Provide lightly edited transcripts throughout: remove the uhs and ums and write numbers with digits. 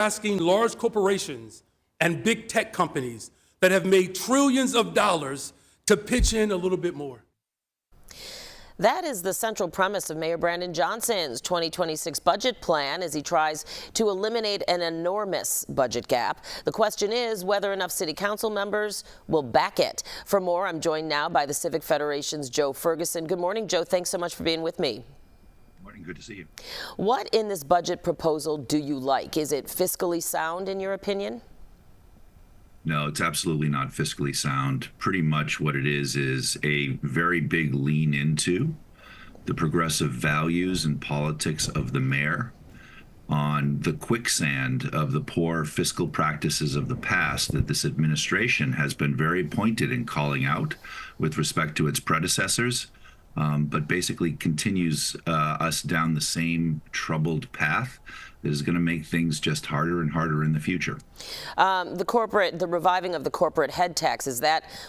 asking large corporations and big tech companies that have made trillions of dollars to pitch in a little bit more. That is the central premise of Mayor Brandon Johnson's 2026 budget plan as he tries to eliminate an enormous budget gap. The question is whether enough city council members will back it. For more, I'm joined now by the Civic Federation's Joe Ferguson. Good morning, Joe. Thanks so much for being with me. Good morning. Good to see you. What in this budget proposal do you like? Is it fiscally sound in your opinion? No, it's absolutely not fiscally sound. Pretty much what it is a very big lean into the progressive values and politics of the mayor on the quicksand of the poor fiscal practices of the past that this administration has been very pointed in calling out with respect to its predecessors, but basically continues us down the same troubled path that is going to make things just harder and harder in the future. The reviving of the corporate head tax,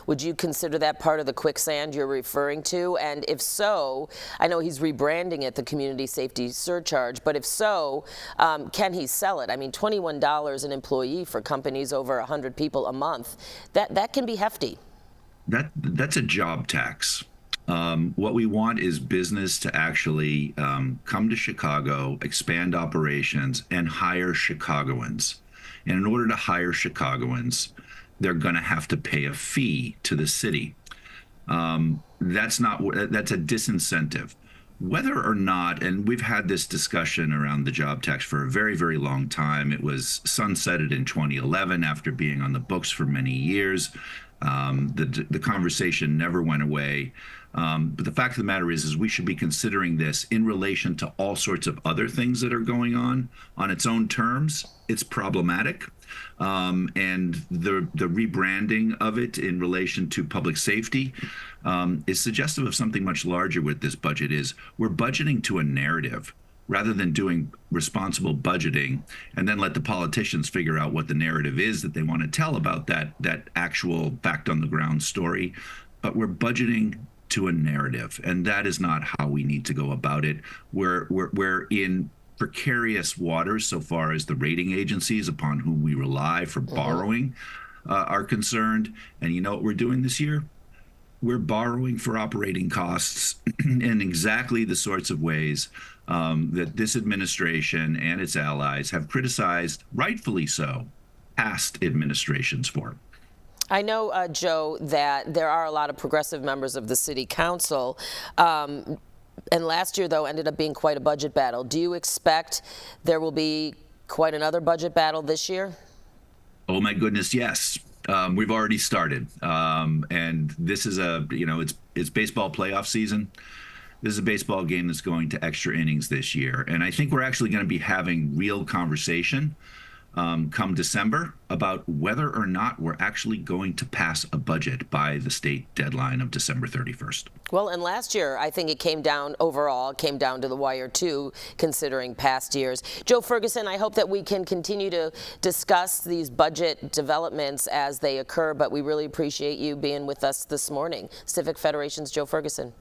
would you consider that part of the quicksand you're referring to? And if so, I know he's rebranding it the community safety surcharge, but if so, can he sell it? I mean, $21 an employee for companies over 100 people a month, that can be hefty. That's a job tax. What we want is business to actually come to Chicago, expand operations, and hire Chicagoans. And in order to hire Chicagoans, they're going to have to pay a fee to the city. That's a disincentive. Whether or not, and we've had this discussion around the job tax for a very, very long time. It was sunsetted in 2011 after being on the books for many years. The conversation never went away. But the fact of the matter is we should be considering this in relation to all sorts of other things that are going on its own terms. It's problematic. And the rebranding of it in relation to public safety is suggestive of something much larger with this budget. We're budgeting to a narrative rather than doing responsible budgeting and then let the politicians figure out what the narrative is that they want to tell about that actual fact on the ground story. But we're budgeting to a narrative, and that is not how we need to go about it. We're in precarious waters so far as the rating agencies upon whom we rely for borrowing are concerned. And you know what we're doing this year? We're borrowing for operating costs in exactly the sorts of ways that this administration and its allies have criticized, rightfully so, past administrations for. I know, Joe, that there are a lot of progressive members of the city council. And last year, though, ended up being quite a budget battle. Do you expect there will be quite another budget battle this year? Oh, my goodness, yes. We've already started. And this is it's baseball playoff season. This is a baseball game that's going to extra innings this year. And I think we're actually going to be having real conversation come December about whether or not we're actually going to pass a budget by the state deadline of December 31st. Well, and last year, I think it came down to the wire too, considering past years. Joe Ferguson, I hope that we can continue to discuss these budget developments as they occur, but we really appreciate you being with us this morning. Civic Federation's Joe Ferguson.